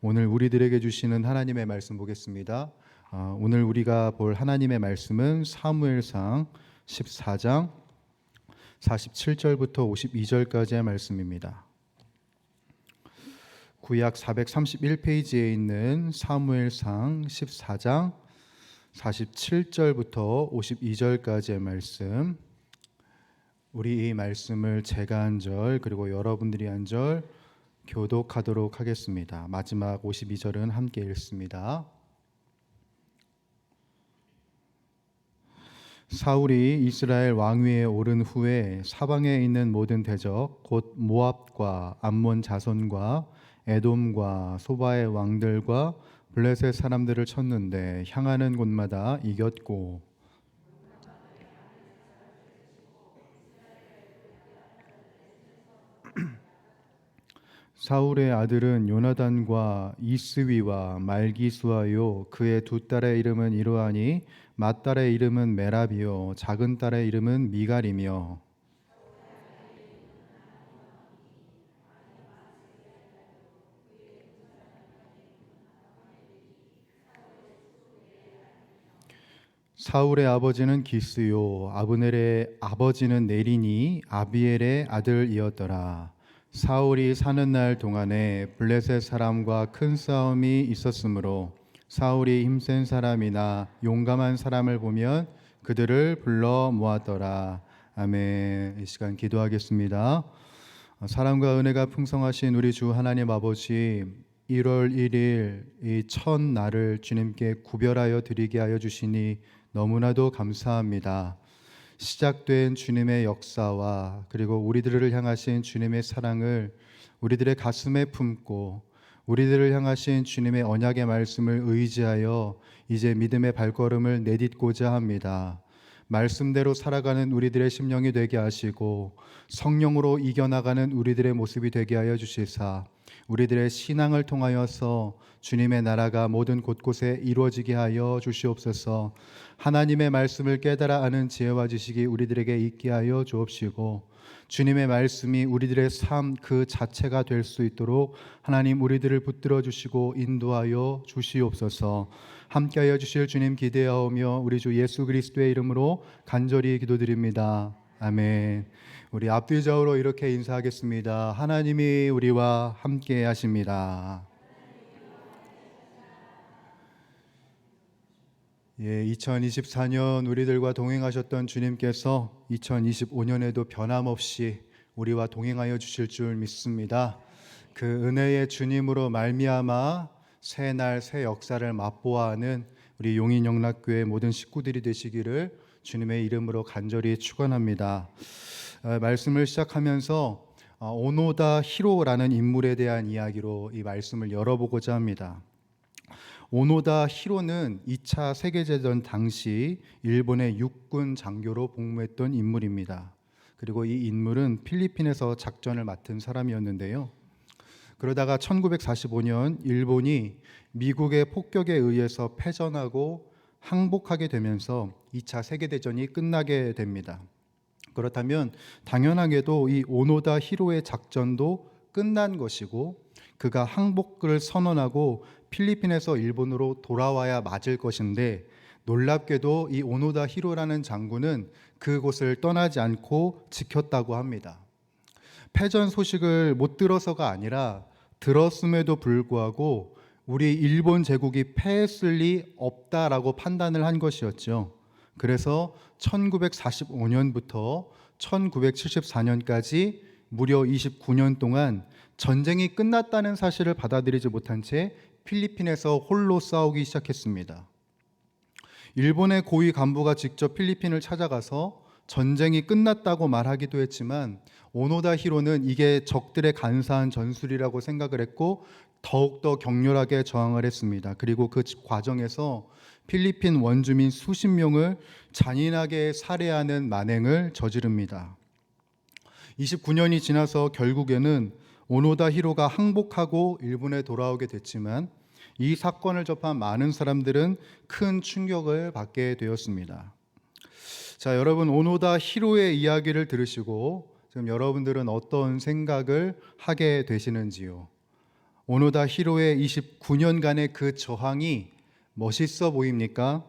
오늘 우리들에게 주시는 하나님의 말씀 보겠습니다. 오늘 우리가 볼 하나님의 말씀은 사무엘상 14장 47절부터 52절까지의 말씀입니다. 구약 431페이지에 있는 사무엘상 14장 47절부터 52절까지의 말씀, 우리 이 말씀을 제가 한 절 그리고 여러분들이 한 절 교독하도록 하겠습니다. 마지막 52절은 함께 읽습니다. 사울이 이스라엘 왕위에 오른 후에 사방에 있는 모든 대적 곧 모압과 암몬 자손과 에돔과 소바의 왕들과 블레셋 사람들을 쳤는데 향하는 곳마다 이겼고 사울의 아들은 요나단과 이스위와 말기수아요 그의 두 딸의 이름은 이러하니 맏딸의 이름은 메라비요 작은 딸의 이름은 미갈이며 사울의 아버지는 기스요 아브넬의 아버지는 네린이 아비엘의 아들이었더라. 사울이 사는 날 동안에 블레셋 사람과 큰 싸움이 있었으므로 사울이 힘센 사람이나 용감한 사람을 보면 그들을 불러 모았더라. 아멘. 이 시간 기도하겠습니다. 사랑과 은혜가 풍성하신 우리 주 하나님 아버지, 1월 1일 이 첫날을 주님께 구별하여 드리게 하여 주시니 너무나도 감사합니다. 시작된 주님의 역사와 그리고 우리들을 향하신 주님의 사랑을 우리들의 가슴에 품고 우리들을 향하신 주님의 언약의 말씀을 의지하여 이제 믿음의 발걸음을 내딛고자 합니다. 말씀대로 살아가는 우리들의 심령이 되게 하시고 성령으로 이겨나가는 우리들의 모습이 되게 하여 주시사 우리들의 신앙을 통하여서 주님의 나라가 모든 곳곳에 이루어지게 하여 주시옵소서. 하나님의 말씀을 깨달아 아는 지혜와 지식이 우리들에게 있게 하여 주옵시고 주님의 말씀이 우리들의 삶 그 자체가 될 수 있도록 하나님 우리들을 붙들어 주시고 인도하여 주시옵소서. 함께하여 주실 주님 기대하오며 우리 주 예수 그리스도의 이름으로 간절히 기도드립니다. 아멘. 우리 앞뒤 좌우로 이렇게 인사하겠습니다. 하나님이 우리와 함께 하십니다. 2024년 우리들과 동행하셨던 주님께서 2025년에도 변함없이 우리와 동행하여 주실 줄 믿습니다. 그 은혜의 주님으로 말미암아 새날 새 역사를 맛보아하는 우리 용인영락교회 모든 식구들이 되시기를 주님의 이름으로 간절히 축원합니다. 말씀을 시작하면서 오노다 히로라는 인물에 대한 이야기로 이 말씀을 열어보고자 합니다. 오노다 히로는 2차 세계대전 당시 일본의 육군 장교로 복무했던 인물입니다. 그리고 이 인물은 필리핀에서 작전을 맡은 사람이었는데요. 그러다가 1945년 일본이 미국의 폭격에 의해서 패전하고 항복하게 되면서 2차 세계대전이 끝나게 됩니다. 그렇다면 당연하게도 이 오노다 히로의 작전도 끝난 것이고 그가 항복을 선언하고 필리핀에서 일본으로 돌아와야 맞을 것인데 놀랍게도 이 오노다 히로라는 장군은 그곳을 떠나지 않고 지켰다고 합니다. 패전 소식을 못 들어서가 아니라 들었음에도 불구하고 우리 일본 제국이 패했을 리 없다라고 판단을 한 것이었죠. 그래서 1945년부터 1974년까지 무려 29년 동안 전쟁이 끝났다는 사실을 받아들이지 못한 채 필리핀에서 홀로 싸우기 시작했습니다. 일본의 고위 간부가 직접 필리핀을 찾아가서 전쟁이 끝났다고 말하기도 했지만 오노다 히로는 이게 적들의 간사한 전술이라고 생각을 했고 더욱더 격렬하게 저항을 했습니다. 그리고 그 과정에서 필리핀 원주민 수십 명을 잔인하게 살해하는 만행을 저지릅니다. 29년이 지나서 결국에는 오노다 히로가 항복하고 일본에 돌아오게 됐지만 이 사건을 접한 많은 사람들은 큰 충격을 받게 되었습니다. 자, 여러분 오노다 히로의 이야기를 들으시고 지금 여러분들은 어떤 생각을 하게 되시는지요? 오노다 히로의 29년간의 그 저항이 멋있어 보입니까?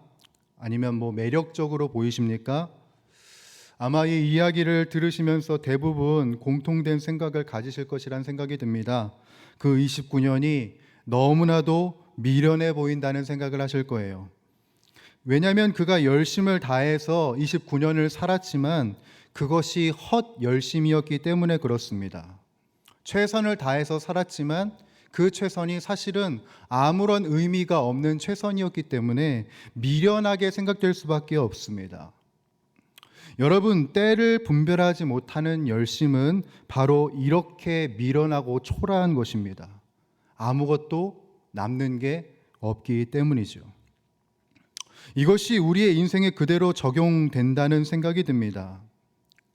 아니면 매력적으로 보이십니까? 아마 이 이야기를 들으시면서 대부분 공통된 생각을 가지실 것이란 생각이 듭니다. 그 29년이 너무나도 미련해 보인다는 생각을 하실 거예요. 왜냐하면 그가 열심을 다해서 29년을 살았지만 그것이 헛 열심이었기 때문에 그렇습니다. 최선을 다해서 살았지만 그 최선이 사실은 아무런 의미가 없는 최선이었기 때문에 미련하게 생각될 수밖에 없습니다. 여러분, 때를 분별하지 못하는 열심은 바로 이렇게 미련하고 초라한 것입니다. 아무것도 남는 게 없기 때문이죠. 이것이 우리의 인생에 그대로 적용된다는 생각이 듭니다.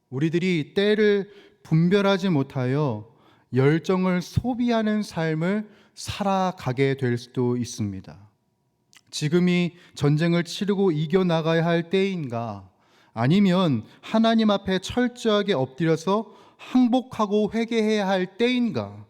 우리들이 때를 분별하지 못하여 열정을 소비하는 삶을 살아가게 될 수도 있습니다. 지금이 전쟁을 치르고 이겨나가야 할 때인가? 아니면 하나님 앞에 철저하게 엎드려서 항복하고 회개해야 할 때인가?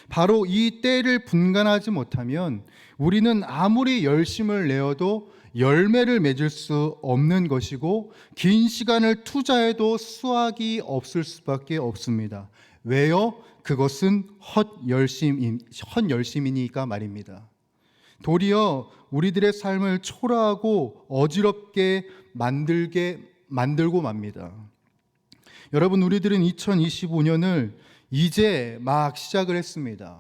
바로 이 때를 분간하지 못하면 우리는 아무리 열심을 내어도 열매를 맺을 수 없는 것이고 긴 시간을 투자해도 수확이 없을 수밖에 없습니다. 왜요? 그것은 헛열심이니까 말입니다. 도리어 우리들의 삶을 초라하고 어지럽게 만들고 맙니다. 여러분, 우리들은 2025년을 이제 막 시작을 했습니다.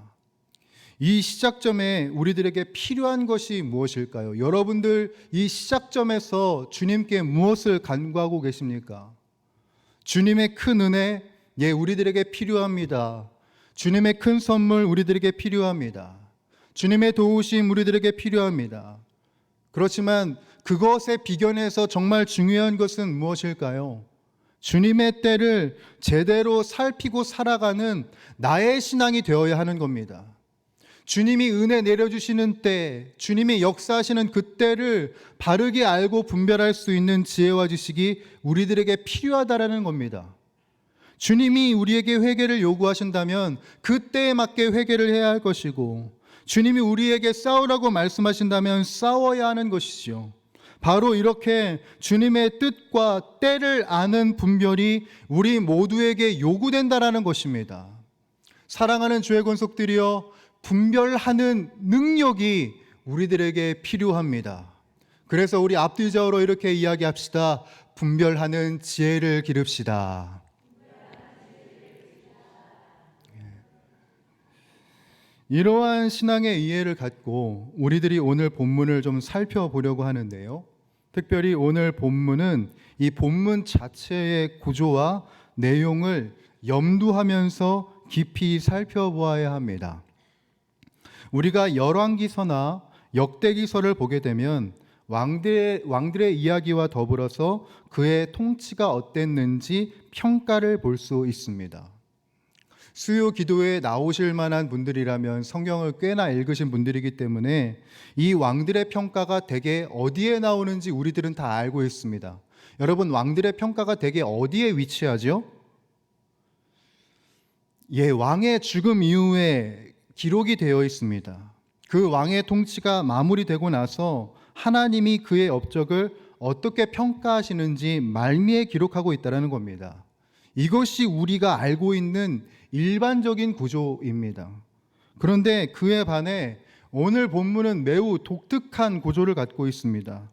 이 시작점에 우리들에게 필요한 것이 무엇일까요? 여러분들 이 시작점에서 주님께 무엇을 간구하고 계십니까? 주님의 큰 은혜, 우리들에게 필요합니다. 주님의 큰 선물 우리들에게 필요합니다. 주님의 도우심 우리들에게 필요합니다. 그렇지만 그것에 비견해서 정말 중요한 것은 무엇일까요? 주님의 때를 제대로 살피고 살아가는 나의 신앙이 되어야 하는 겁니다. 주님이 은혜 내려주시는 때, 주님이 역사하시는 그 때를 바르게 알고 분별할 수 있는 지혜와 지식이 우리들에게 필요하다라는 겁니다. 주님이 우리에게 회개를 요구하신다면 그 때에 맞게 회개를 해야 할 것이고, 주님이 우리에게 싸우라고 말씀하신다면 싸워야 하는 것이죠. 바로 이렇게 주님의 뜻과 때를 아는 분별이 우리 모두에게 요구된다라는 것입니다. 사랑하는 주의 권속들이여, 분별하는 능력이 우리들에게 필요합니다. 그래서 우리 앞뒤좌우로 이렇게 이야기합시다. 분별하는 지혜를 기릅시다. 이러한 신앙의 이해를 갖고 우리들이 오늘 본문을 좀 살펴보려고 하는데요. 특별히 오늘 본문은 이 본문 자체의 구조와 내용을 염두하면서 깊이 살펴보아야 합니다. 우리가 열왕기서나 역대기서를 보게 되면 왕들의 이야기와 더불어서 그의 통치가 어땠는지 평가를 볼 수 있습니다. 수요 기도에 나오실 만한 분들이라면 성경을 꽤나 읽으신 분들이기 때문에 이 왕들의 평가가 대개 어디에 나오는지 우리들은 다 알고 있습니다. 여러분, 왕들의 평가가 대개 어디에 위치하죠? 왕의 죽음 이후에 기록이 되어 있습니다. 그 왕의 통치가 마무리되고 나서 하나님이 그의 업적을 어떻게 평가하시는지 말미에 기록하고 있다는 겁니다. 이것이 우리가 알고 있는 일반적인 구조입니다. 그런데 그에 반해 오늘 본문은 매우 독특한 구조를 갖고 있습니다.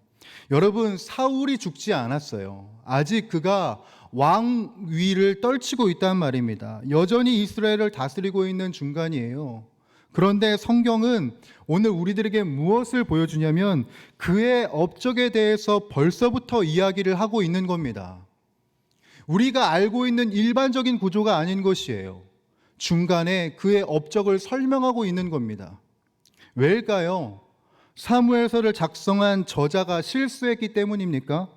여러분, 사울이 죽지 않았어요. 아직 그가 왕위를 떨치고 있단 말입니다. 여전히 이스라엘을 다스리고 있는 중간이에요. 그런데 성경은 오늘 우리들에게 무엇을 보여주냐면 그의 업적에 대해서 벌써부터 이야기를 하고 있는 겁니다. 우리가 알고 있는 일반적인 구조가 아닌 것이에요. 중간에 그의 업적을 설명하고 있는 겁니다. 왜일까요? 사무엘서를 작성한 저자가 실수했기 때문입니까?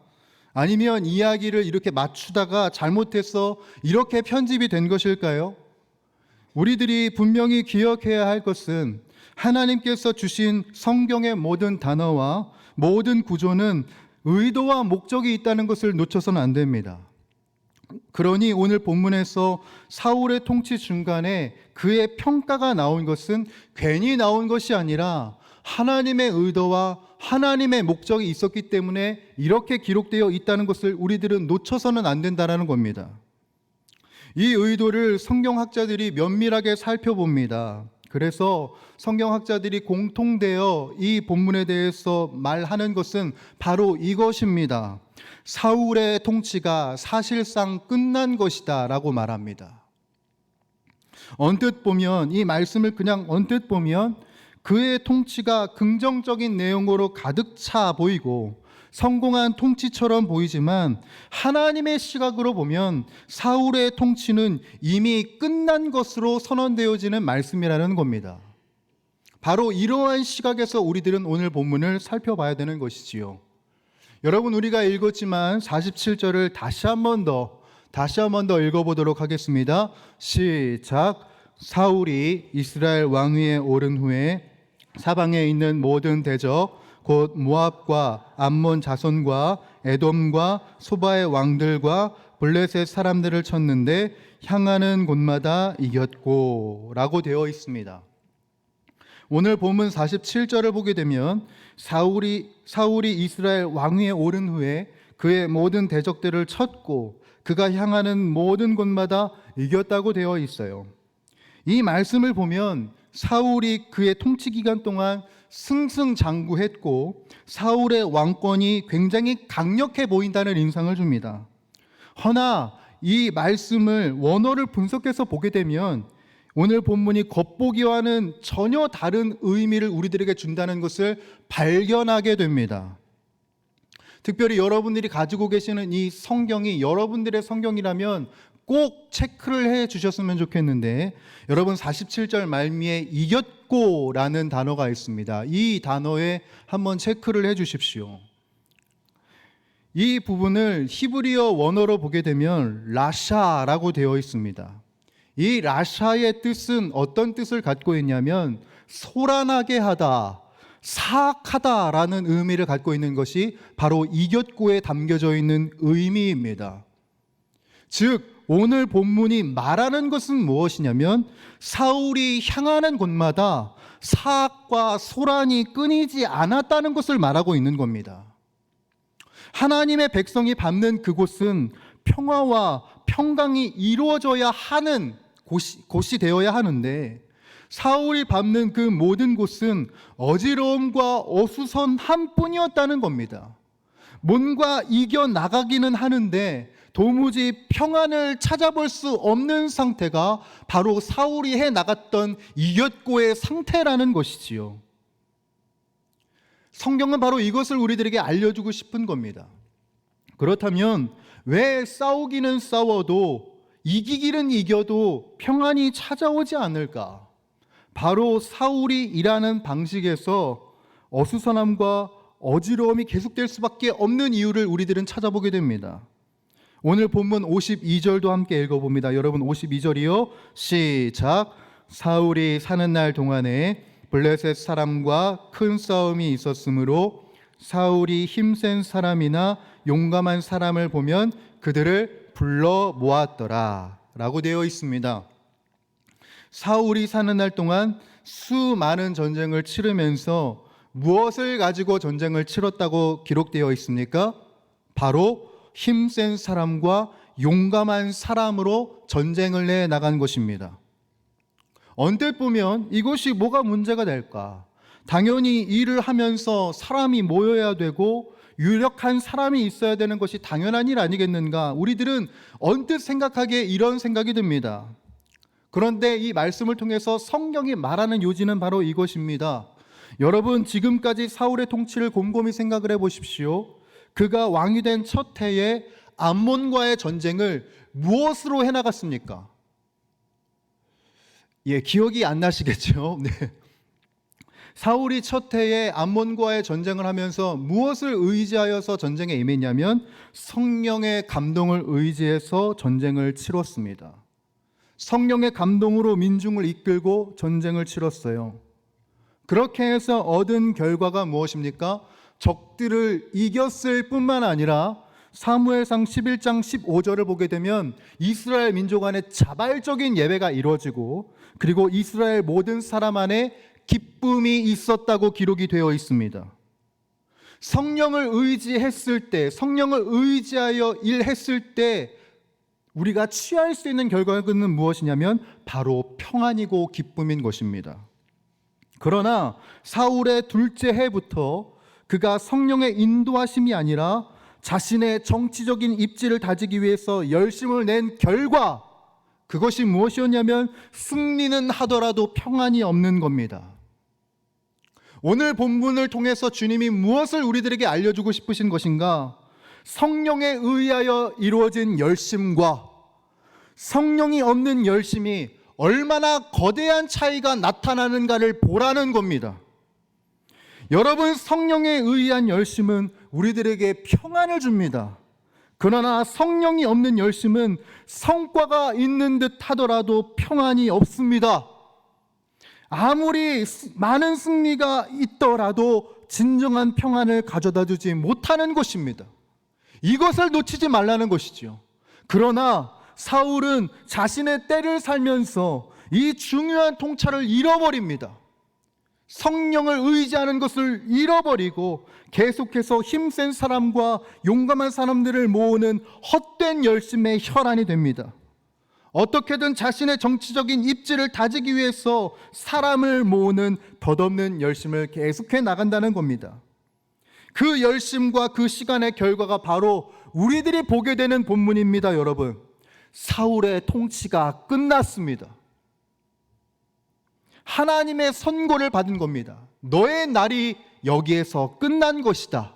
아니면 이야기를 이렇게 맞추다가 잘못해서 이렇게 편집이 된 것일까요? 우리들이 분명히 기억해야 할 것은 하나님께서 주신 성경의 모든 단어와 모든 구조는 의도와 목적이 있다는 것을 놓쳐서는 안 됩니다. 그러니 오늘 본문에서 사울의 통치 중간에 그의 평가가 나온 것은 괜히 나온 것이 아니라 하나님의 의도와 하나님의 목적이 있었기 때문에 이렇게 기록되어 있다는 것을 우리들은 놓쳐서는 안 된다는 겁니다. 이 의도를 성경학자들이 면밀하게 살펴봅니다. 그래서 성경학자들이 공통되어 이 본문에 대해서 말하는 것은 바로 이것입니다. 사울의 통치가 사실상 끝난 것이다 라고 말합니다. 언뜻 보면, 이 말씀을 그냥 언뜻 보면 그의 통치가 긍정적인 내용으로 가득 차 보이고 성공한 통치처럼 보이지만 하나님의 시각으로 보면 사울의 통치는 이미 끝난 것으로 선언되어지는 말씀이라는 겁니다. 바로 이러한 시각에서 우리들은 오늘 본문을 살펴봐야 되는 것이지요. 여러분, 우리가 읽었지만 47절을 다시 한 번 더 읽어보도록 하겠습니다. 시작. 사울이 이스라엘 왕위에 오른 후에 사방에 있는 모든 대적 곧 모압과 암몬 자손과 에돔과 소바의 왕들과 블레셋 사람들을 쳤는데 향하는 곳마다 이겼고 라고 되어 있습니다. 오늘 본문 47절을 보게 되면 사울이 이스라엘 왕위에 오른 후에 그의 모든 대적들을 쳤고 그가 향하는 모든 곳마다 이겼다고 되어 있어요. 이 말씀을 보면 사울이 그의 통치 기간 동안 승승장구했고 사울의 왕권이 굉장히 강력해 보인다는 인상을 줍니다. 허나 이 말씀을 원어를 분석해서 보게 되면 오늘 본문이 겉보기와는 전혀 다른 의미를 우리들에게 준다는 것을 발견하게 됩니다. 특별히 여러분들이 가지고 계시는 이 성경이 여러분들의 성경이라면 꼭 체크를 해 주셨으면 좋겠는데, 여러분 47절 말미에 이겼고 라는 단어가 있습니다. 이 단어에 한번 체크를 해 주십시오. 이 부분을 히브리어 원어로 보게 되면 라샤라고 되어 있습니다. 이 라샤의 뜻은 어떤 뜻을 갖고 있냐면 소란하게 하다, 사악하다라는 의미를 갖고 있는 것이 바로 이겼고에 담겨져 있는 의미입니다. 즉 오늘 본문이 말하는 것은 무엇이냐면 사울이 향하는 곳마다 사악과 소란이 끊이지 않았다는 것을 말하고 있는 겁니다. 하나님의 백성이 밟는 그곳은 평화와 평강이 이루어져야 하는 곳이 되어야 하는데 사울이 밟는 그 모든 곳은 어지러움과 어수선함 뿐이었다는 겁니다. 뭔가 이겨나가기는 하는데 도무지 평안을 찾아볼 수 없는 상태가 바로 사울이 해나갔던 이겼고의 상태라는 것이지요. 성경은 바로 이것을 우리들에게 알려주고 싶은 겁니다. 그렇다면 왜 싸우기는 싸워도 이기기는 이겨도 평안이 찾아오지 않을까? 바로 사울이 일하는 방식에서 어수선함과 어지러움이 계속될 수밖에 없는 이유를 우리들은 찾아보게 됩니다. 오늘 본문 52절도 함께 읽어봅니다. 여러분 52절이요. 시작. 사울이 사는 날 동안에 블레셋 사람과 큰 싸움이 있었으므로 사울이 힘센 사람이나 용감한 사람을 보면 그들을 불러 모았더라 라고 되어 있습니다. 사울이 사는 날 동안 수많은 전쟁을 치르면서 무엇을 가지고 전쟁을 치렀다고 기록되어 있습니까? 바로 힘센 사람과 용감한 사람으로 전쟁을 내 나간 것입니다. 언뜻 보면 이것이 뭐가 문제가 될까? 당연히 일을 하면서 사람이 모여야 되고 유력한 사람이 있어야 되는 것이 당연한 일 아니겠는가? 우리들은 언뜻 생각하기에 이런 생각이 듭니다. 그런데 이 말씀을 통해서 성경이 말하는 요지는 바로 이것입니다. 여러분 지금까지 사울의 통치를 곰곰이 생각을 해보십시오. 그가 왕이 된 첫 해에 암몬과의 전쟁을 무엇으로 해나갔습니까? 기억이 안 나시겠죠? 네. 사울이 첫 해에 암몬과의 전쟁을 하면서 무엇을 의지하여서 전쟁에 임했냐면 성령의 감동을 의지해서 전쟁을 치렀습니다. 성령의 감동으로 민중을 이끌고 전쟁을 치렀어요. 그렇게 해서 얻은 결과가 무엇입니까? 적들을 이겼을 뿐만 아니라 사무엘상 11장 15절을 보게 되면 이스라엘 민족 안에 자발적인 예배가 이루어지고 그리고 이스라엘 모든 사람 안에 기쁨이 있었다고 기록이 되어 있습니다. 성령을 의지했을 때, 성령을 의지하여 일했을 때 우리가 취할 수 있는 결과는 무엇이냐면 바로 평안이고 기쁨인 것입니다. 그러나 사울의 둘째 해부터 그가 성령의 인도하심이 아니라 자신의 정치적인 입지를 다지기 위해서 열심을 낸 결과, 그것이 무엇이었냐면 승리는 하더라도 평안이 없는 겁니다. 오늘 본문을 통해서 주님이 무엇을 우리들에게 알려주고 싶으신 것인가? 성령에 의하여 이루어진 열심과 성령이 없는 열심이 얼마나 거대한 차이가 나타나는가를 보라는 겁니다. 여러분, 성령에 의한 열심은 우리들에게 평안을 줍니다. 그러나 성령이 없는 열심은 성과가 있는 듯 하더라도 평안이 없습니다. 아무리 많은 승리가 있더라도 진정한 평안을 가져다 주지 못하는 것입니다. 이것을 놓치지 말라는 것이죠. 그러나 사울은 자신의 때를 살면서 이 중요한 통찰을 잃어버립니다. 성령을 의지하는 것을 잃어버리고 계속해서 힘센 사람과 용감한 사람들을 모으는 헛된 열심의 혈안이 됩니다. 어떻게든 자신의 정치적인 입지를 다지기 위해서 사람을 모으는 덧없는 열심을 계속해 나간다는 겁니다. 그 열심과 그 시간의 결과가 바로 우리들이 보게 되는 본문입니다. 여러분, 사울의 통치가 끝났습니다. 하나님의 선고를 받은 겁니다. 너의 날이 여기에서 끝난 것이다.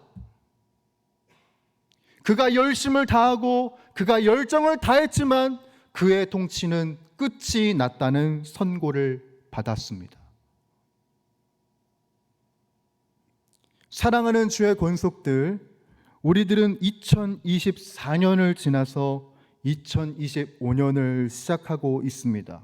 그가 열심을 다하고 그가 열정을 다했지만 그의 통치는 끝이 났다는 선고를 받았습니다. 사랑하는 주의 권속들, 우리들은 2024년을 지나서 2025년을 시작하고 있습니다.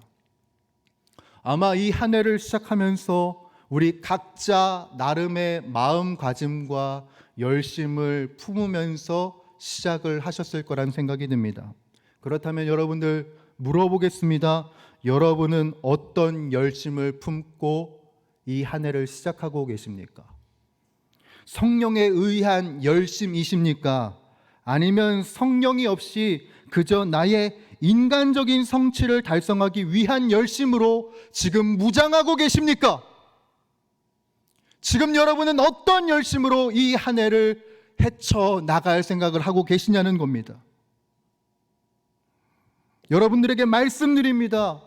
아마 이 한 해를 시작하면서 우리 각자 나름의 마음가짐과 열심을 품으면서 시작을 하셨을 거란 생각이 듭니다. 그렇다면 여러분들 물어보겠습니다. 여러분은 어떤 열심을 품고 이 한 해를 시작하고 계십니까? 성령에 의한 열심이십니까? 아니면 성령이 없이 그저 나의 인간적인 성취를 달성하기 위한 열심으로 지금 무장하고 계십니까? 지금 여러분은 어떤 열심으로 이 한 해를 헤쳐나갈 생각을 하고 계시냐는 겁니다. 여러분들에게 말씀드립니다.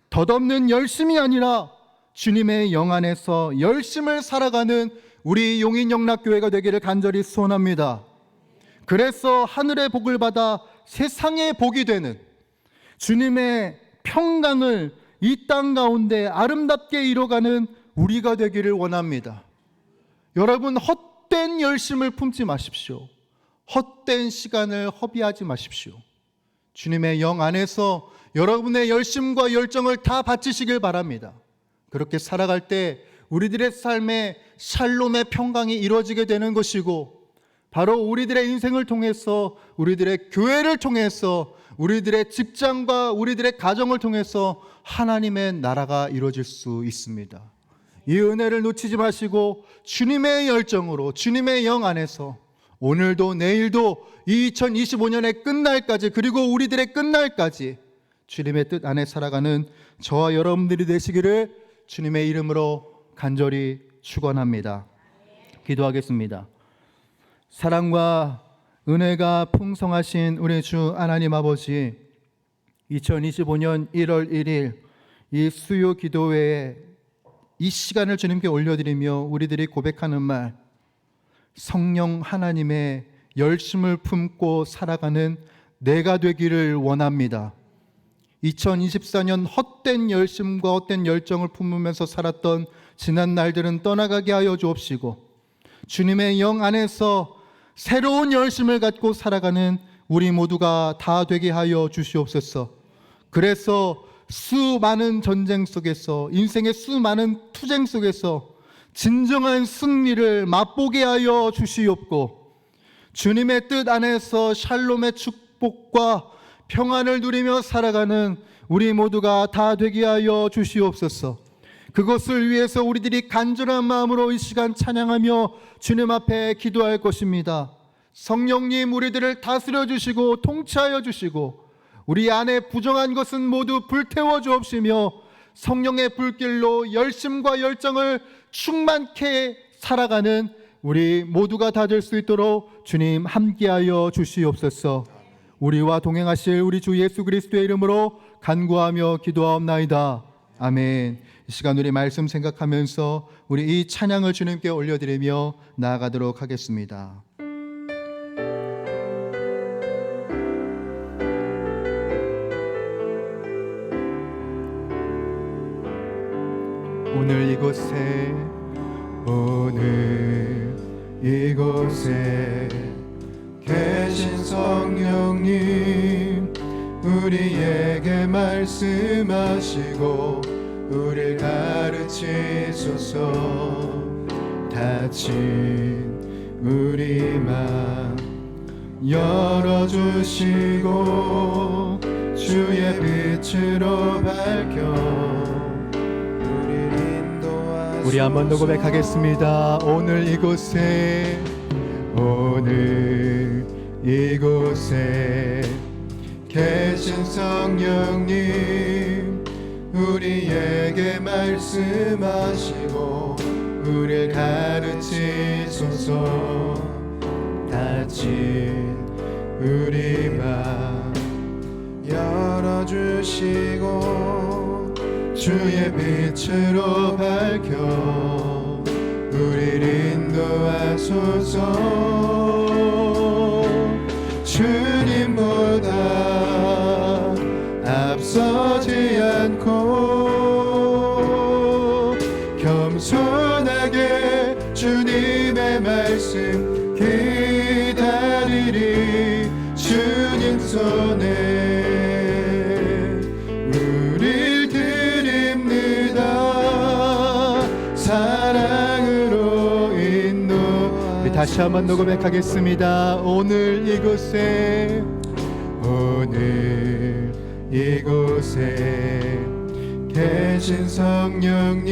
덧없는 열심이 아니라 주님의 영 안에서 열심을 살아가는 우리 용인영락교회가 되기를 간절히 소원합니다. 그래서 하늘의 복을 받아 세상의 복이 되는 주님의 평강을 이 땅 가운데 아름답게 이뤄가는 우리가 되기를 원합니다. 여러분, 헛된 열심을 품지 마십시오. 헛된 시간을 허비하지 마십시오. 주님의 영 안에서 여러분의 열심과 열정을 다 바치시길 바랍니다. 그렇게 살아갈 때 우리들의 삶에 샬롬의 평강이 이루어지게 되는 것이고, 바로 우리들의 인생을 통해서, 우리들의 교회를 통해서, 우리들의 직장과 우리들의 가정을 통해서 하나님의 나라가 이루어질 수 있습니다. 이 은혜를 놓치지 마시고 주님의 열정으로, 주님의 영 안에서 오늘도 내일도 2025년의 끝날까지, 그리고 우리들의 끝날까지 주님의 뜻 안에 살아가는 저와 여러분들이 되시기를 주님의 이름으로 간절히 축원합니다. 기도하겠습니다. 사랑과 은혜가 풍성하신 우리 주 하나님 아버지, 2025년 1월 1일 이 수요 기도회에 이 시간을 주님께 올려드리며 우리들이 고백하는 말, 성령 하나님의 열심을 품고 살아가는 내가 되기를 원합니다. 2024년 헛된 열심과 헛된 열정을 품으면서 살았던 지난 날들은 떠나가게 하여 주옵시고, 주님의 영 안에서 새로운 열심을 갖고 살아가는 우리 모두가 다 되게 하여 주시옵소서. 그래서 수많은 전쟁 속에서, 인생의 수많은 투쟁 속에서 진정한 승리를 맛보게 하여 주시옵고, 주님의 뜻 안에서 샬롬의 축복과 평안을 누리며 살아가는 우리 모두가 다 되게 하여 주시옵소서. 그것을 위해서 우리들이 간절한 마음으로 이 시간 찬양하며 주님 앞에 기도할 것입니다. 성령님, 우리들을 다스려 주시고 통치하여 주시고 우리 안에 부정한 것은 모두 불태워 주옵시며 성령의 불길로 열심과 열정을 충만케 살아가는 우리 모두가 다 될 수 있도록 주님 함께하여 주시옵소서. 우리와 동행하실 우리 주 예수 그리스도의 이름으로 간구하며 기도하옵나이다. 아멘. 이 시간 우리 말씀 생각하면서 우리 이 찬양을 주님께 올려드리며 나아가도록 하겠습니다. 오늘 이곳에 계신 성령님, 우리에게 말씀하시고 우리를 가르치소서. 닫힌 우리 맘 열어주시고 주의 빛으로 밝혀 우리 한번 더 고백하겠습니다. 오늘 이곳에 계신 성령님, 우리에게 말씀하시고 우리를 가르치소서. 닫힌 우리 맘 열어주시고 주의 빛으로 밝혀 우리를 인도하소서. 주님보다 앞서지 않고 겸손하게 주님의 말씀 기다리리. 주님 손에 다시 한번 고백하겠습니다. 오늘 이곳에 계신 성령님,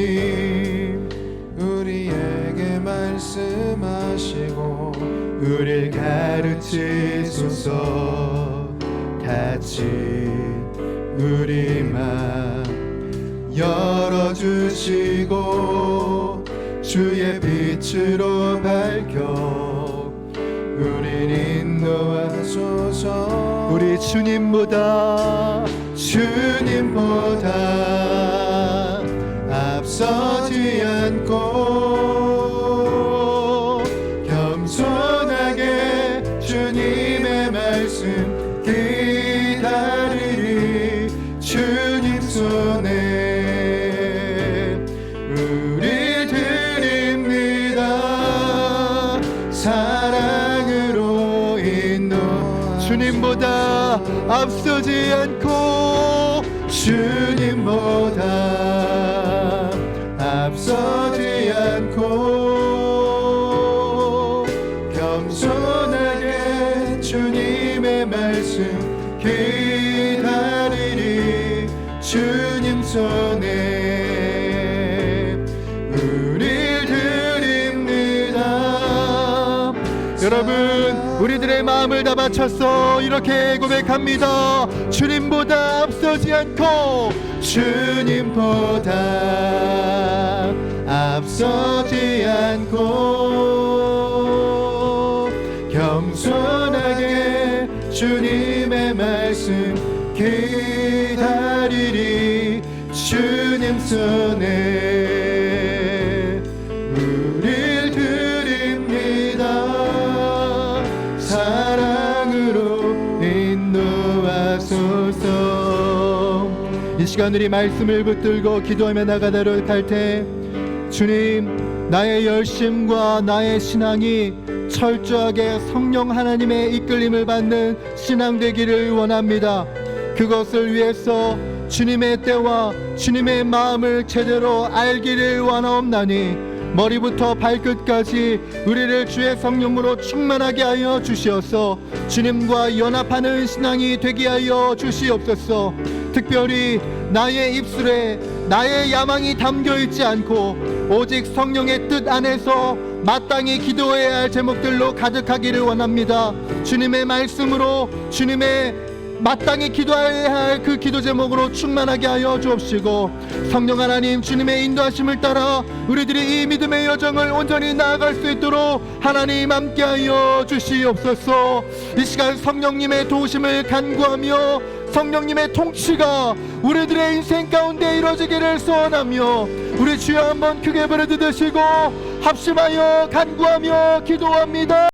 우리에게 말씀하시고 우리를 가르치소서. 닫힌 우리 맘 열어주시고 주의 빛으로 밝혀 우릴 인도하소서. 우리 주님보다 앞서지 않고 겸손하게 주님의 말씀 기다리리. 주님 손에 사랑으로 인도. 주님보다 앞서지 않고 주님보다 앞서지 않고 겸손하게 주님의 말씀 기다리리. 주님 손에 여러분, 우리들의 마음을 다 바쳐서 이렇게 고백합니다. 주님보다 앞서지 않고 주님보다 앞서지 않고 겸손하게 주님의 말씀 기다리리. 주님 손에 이 시간 우리 말씀을 붙들고 기도하며 나가도록 할 때, 주님, 나의 열심과 나의 신앙이 철저하게 성령 하나님의 이끌림을 받는 신앙 되기를 원합니다. 그것을 위해서 주님의 때와 주님의 마음을 제대로 알기를 원하옵나니 머리부터 발끝까지 우리를 주의 성령으로 충만하게 하여 주시어서 주님과 연합하는 신앙이 되게 하여 주시옵소서. 특별히 나의 입술에 나의 야망이 담겨 있지 않고 오직 성령의 뜻 안에서 마땅히 기도해야 할 제목들로 가득하기를 원합니다. 주님의 말씀으로 주님의 마땅히 기도해야 할 그 기도 제목으로 충만하게 하여 주옵시고, 성령 하나님 주님의 인도하심을 따라 우리들이 이 믿음의 여정을 온전히 나아갈 수 있도록 하나님 함께 하여 주시옵소서. 이 시간 성령님의 도우심을 간구하며 성령님의 통치가 우리들의 인생 가운데 이루어지기를 소원하며, 우리 주여 한번 크게 부르짖으시고 합심하여 간구하며 기도합니다.